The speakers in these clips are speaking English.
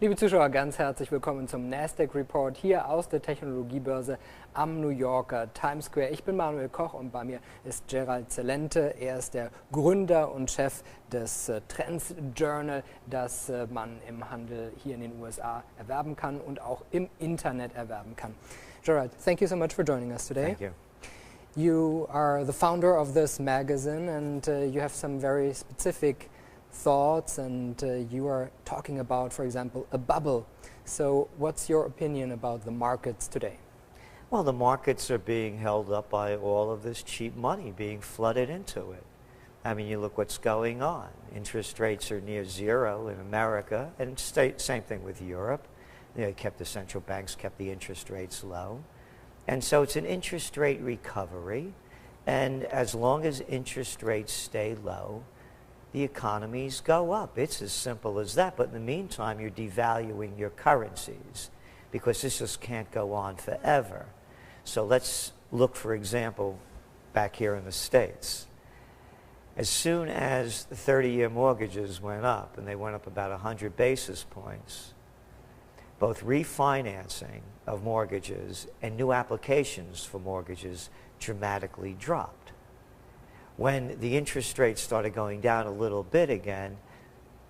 Liebe Zuschauer, ganz herzlich willkommen zum Nasdaq Report hier aus der Technologiebörse am New Yorker Times Square. Ich bin Manuel Koch und bei mir ist Gerald Celente. Er ist der Gründer und Chef des TrendsJournal, das man im Handel hier in den USA erwerben kann und auch im Internet erwerben kann. Gerald, thank you so much for joining us today. Thank you. You are the founder of this magazine and you have some very specific thoughts and you are talking about, for example, a bubble. So what's your opinion about the markets today? Well, the markets are being held up by all of this cheap money being flooded into it. I mean, you look what's going on. Interest rates are near zero in America, and same thing with Europe. They kept the central banks kept the interest rates low. And so it's an interest rate recovery, and as long as interest rates stay low, the economies go up. It's as simple as that. But in the meantime, you're devaluing your currencies because this just can't go on forever. So let's look, for example, back here in the States. As soon as the 30-year mortgages went up, and they went up about 100 basis points, both refinancing of mortgages and new applications for mortgages dramatically dropped. When the interest rates started going down a little bit again,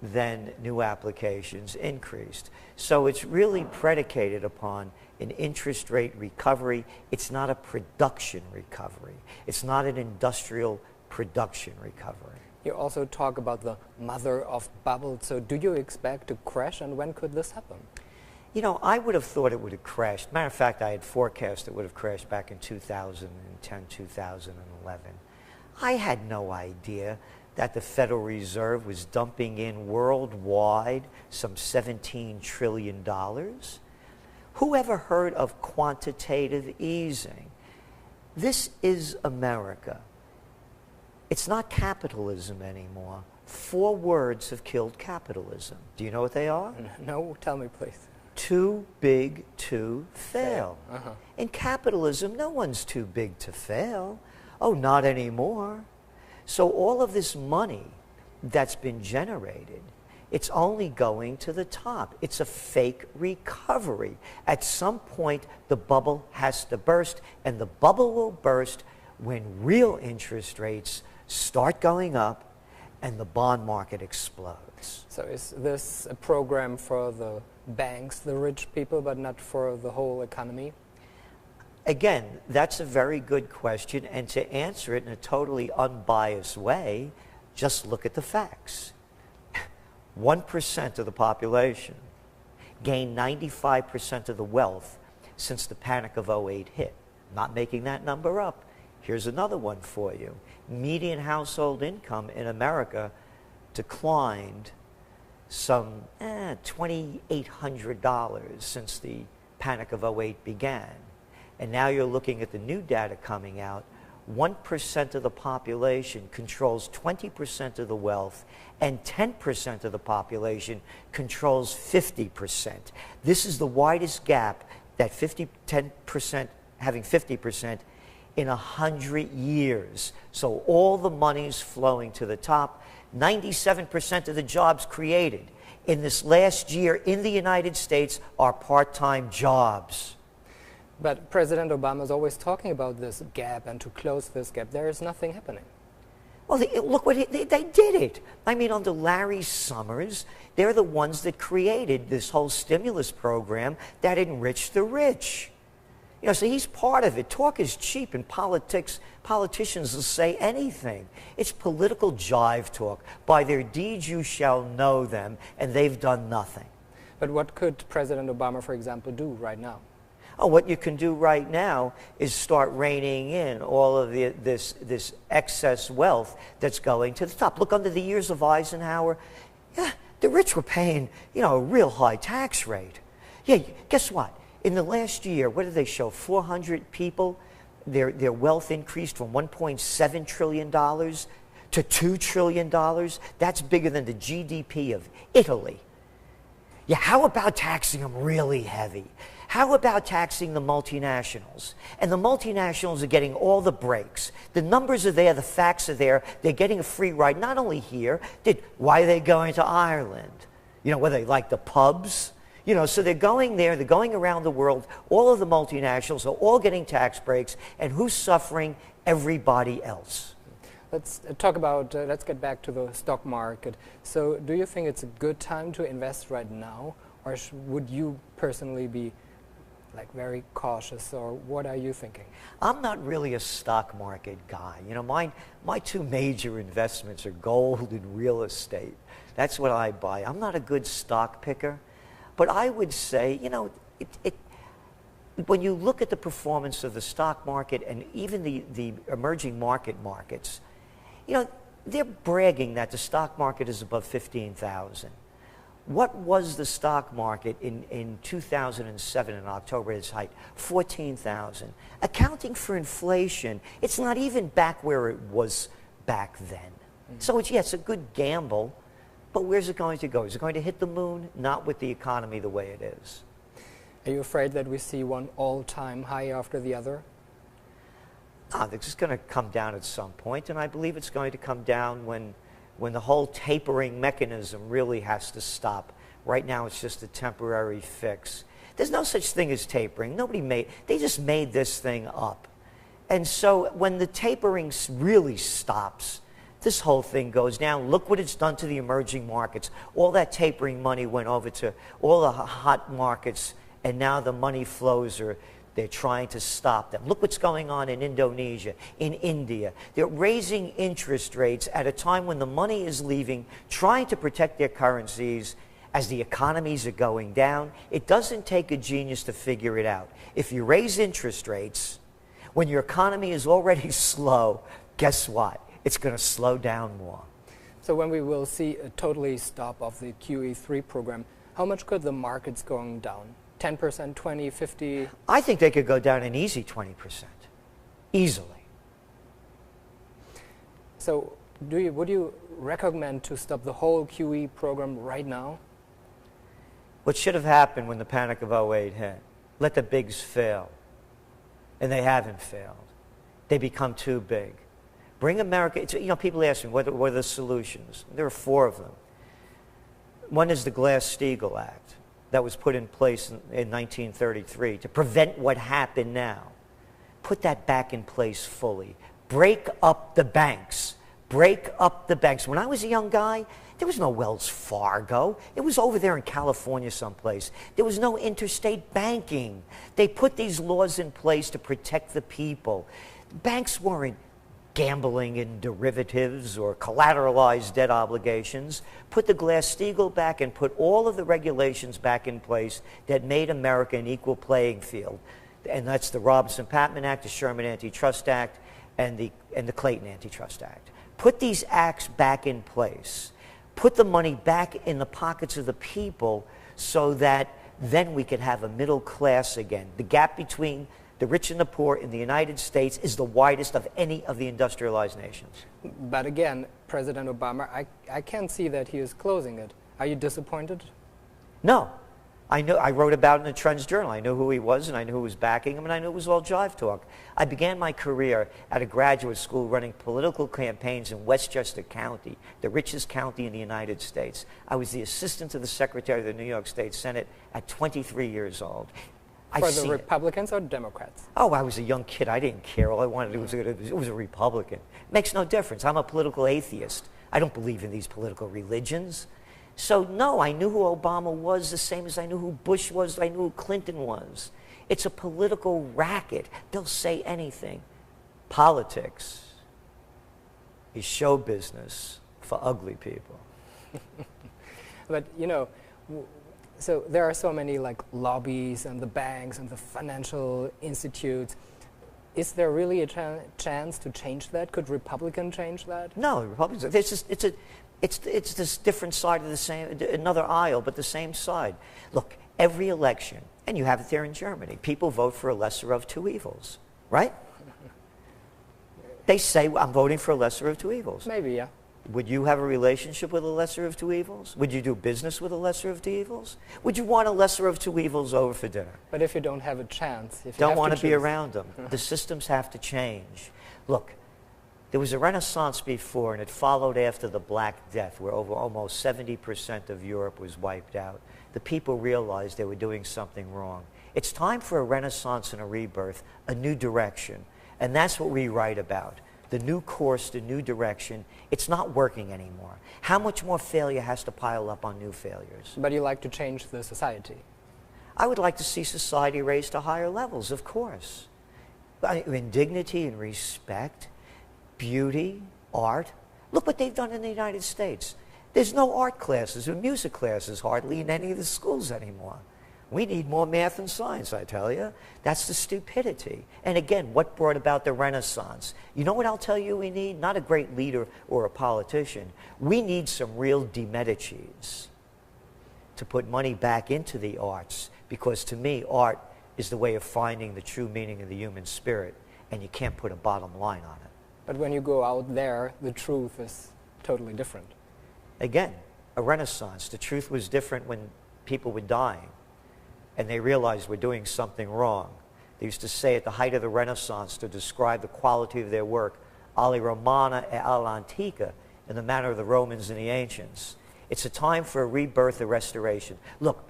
then new applications increased. So it's really predicated upon an interest rate recovery. It's not a production recovery. It's not an industrial production recovery. You also talk about the mother of bubbles. So do you expect to crash, and when could this happen? You know, I would have thought it would have crashed. Matter of fact, I had forecast it would have crashed back in 2010, 2011. I had no idea that the Federal Reserve was dumping in worldwide some $17 trillion. Who ever heard of quantitative easing? This is America. It's not capitalism anymore. 4 words have killed capitalism. Do you know what they are? No, tell me please. Too big to fail. Uh-huh. In capitalism, no one's too big to fail. Oh, not anymore. So all of this money that's been generated, it's only going to the top. It's a fake recovery. At some point, the bubble has to burst, and the bubble will burst when real interest rates start going up and the bond market explodes. So is this a program for the banks, the rich people, but not for the whole economy? Again, that's a very good question, and to answer it in a totally unbiased way, just look at the facts. 1% of the population gained 95% of the wealth since the panic of '08 hit. Not making that number up. Here's another one for you. Median household income in America declined some $2,800 since the panic of '08 began. And now you're looking at the new data coming out. 1% of the population controls 20% of the wealth, and 10% of the population controls 50%. This is the widest gap that 10% having 50% in 100 years. So all the money's flowing to the top. 97% of the jobs created in this last year in the United States are part-time jobs. But President Obama is always talking about this gap and to close this gap. There is nothing happening. Well, look what they did it. I mean, under Larry Summers, they're the ones that created this whole stimulus program that enriched the rich. You know, so he's part of it. Talk is cheap in politics. Politicians will say anything. It's political jive talk. By their deeds you shall know them, and they've done nothing. But what could President Obama, for example, do right now? Oh, what you can do right now is start reining in all of this excess wealth that's going to the top. Look, under the years of Eisenhower, yeah, the rich were paying, you know, a real high tax rate. Yeah, guess what? In the last year, what did they show? 400 people, their wealth increased from $1.7 trillion to $2 trillion. That's bigger than the GDP of Italy. Yeah, how about taxing them really heavy? How about taxing the multinationals? And the multinationals are getting all the breaks. The numbers are there, the facts are there. They're getting a free ride, not only here. Why are they going to Ireland? You know, whether they like the pubs You know, so they're going there, they're going around the world, all of the multinationals are all getting tax breaks, and who's suffering? Everybody else. Let's talk about, let's get back to the stock market. So do you think it's a good time to invest right now, or would you personally be like very cautious, or what are you thinking? I'm not really a stock market guy. You know, my two major investments are gold and real estate. That's what I buy. I'm not a good stock picker. But I would say, you know, when you look at the performance of the stock market and even the emerging markets, you know, they're bragging that the stock market is above 15,000. What was the stock market in 2007 in October at its height? 14,000. Accounting for inflation, it's not even back where it was back then. So it's, yeah, it's a good gamble. But where's it going to go? Is it going to hit the moon? Not with the economy the way it is. Are you afraid that we see one all-time high after the other? This is going to come down at some point, and I believe it's going to come down when the whole tapering mechanism really has to stop. Right now it's just a temporary fix. There's no such thing as tapering. They just made this thing up. And so when the tapering really stops, this whole thing goes down. Look what it's done to the emerging markets. All that tapering money went over to all the hot markets, and now the money flows they're trying to stop them. Look what's going on in Indonesia, in India. They're raising interest rates at a time when the money is leaving, trying to protect their currencies as the economies are going down. It doesn't take a genius to figure it out. If you raise interest rates when your economy is already slow, guess what? It's going to slow down more. So when we will see a totally stop of the QE3 program, how much could the markets going down? 10%, 20, 50? I think they could go down an easy 20%. Easily. So would you recommend to stop the whole QE program right now? What should have happened when the panic of '08 hit? Let the bigs fail. And they haven't failed. They become too big. Bring America, you know, people ask me, what are the solutions? There are 4 of them. One is the Glass-Steagall Act that was put in place in 1933 to prevent what happened now. Put that back in place fully. Break up the banks. Break up the banks. When I was a young guy, there was no Wells Fargo. It was over there in California someplace. There was no interstate banking. They put these laws in place to protect the people. Banks weren't gambling in derivatives or collateralized debt obligations. Put the Glass-Steagall back and put all of the regulations back in place that made America an equal playing field. And that's the Robinson-Patman Act, the Sherman Antitrust Act, and the Clayton Antitrust Act. Put these acts back in place. Put the money back in the pockets of the people so that then we could have a middle class again. The gap between the rich and the poor in the United States is the widest of any of the industrialized nations. But again, President Obama, I can't see that he is closing it. Are you disappointed? No. I wrote about it in the TrendsJournal. I knew who he was, and I knew who was backing him, and I knew it was all jive talk. I began my career at a graduate school running political campaigns in Westchester County, the richest county in the United States. I was the assistant to the Secretary of the New York State Senate at 23 years old. For the Republicans or Democrats? Oh, I was a young kid. I didn't care. All I wanted it was a Republican. It makes no difference. I'm a political atheist. I don't believe in these political religions. So, no, I knew who Obama was the same as I knew who Bush was, I knew who Clinton was. It's a political racket. They'll say anything. Politics is show business for ugly people. But, you know, so there are so many like lobbies and the banks and the financial institutes. Is there really a chance to change that? Could Republicans change that? No, Republicans. It's this different side of the same, another aisle, but the same side. Look, every election, and you have it there in Germany, people vote for a lesser of 2 evils, right? They say, I'm voting for a lesser of 2 evils. Maybe, yeah. Would you have a relationship with a lesser of 2 evils? Would you do business with a lesser of 2 evils? Would you want a lesser of 2 evils over for dinner? But if you don't have a chance, if you don't want to be around them. The systems have to change. Look, There was a renaissance before, and it followed after the Black Death, where almost 70% of Europe was wiped out. The people realized they were doing something wrong. It's time for a renaissance and a rebirth, a new direction. And that's what we write about. The new course, the new direction. It's not working anymore. How much more failure has to pile up on new failures? But you like to change the society. I would like to see society raised to higher levels, of course. In dignity and respect, beauty, art. Look what they've done in the United States. There's no art classes or music classes hardly in any of the schools anymore. We need more math and science, I tell you. That's the stupidity. And again, what brought about the Renaissance? You know what I'll tell you we need? Not a great leader or a politician. We need some real de Medicis to put money back into the arts, because to me, art is the way of finding the true meaning of the human spirit, and you can't put a bottom line on it. But when you go out there, the truth is totally different. Again, a renaissance. The truth was different when people were dying and they realized we're doing something wrong. They used to say at the height of the Renaissance to describe the quality of their work, ali Romana e all'antica, in the manner of the Romans and the ancients. It's a time for a rebirth, a restoration. Look,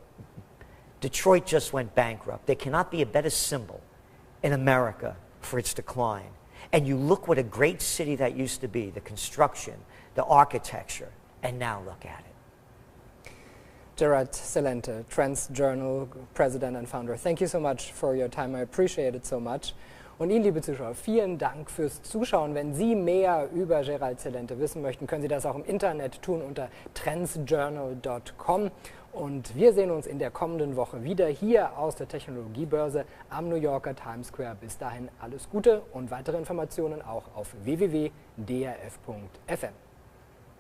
Detroit just went bankrupt. There cannot be a better symbol in America for its decline. And you look what a great city that used to be, the construction, the architecture, and now look at it. Gerald Celente, TrendsJournal President and Founder. Thank you so much for your time. I appreciate it so much. Und Ihnen, liebe Zuschauer, vielen Dank fürs Zuschauen. Wenn Sie mehr über Gerald Celente wissen möchten, können Sie das auch im Internet tun unter TrendsJournal.com. Und wir sehen uns in der kommenden Woche wieder hier aus der Technologiebörse am New Yorker Times Square. Bis dahin alles Gute und weitere Informationen auch auf www.daf.fm.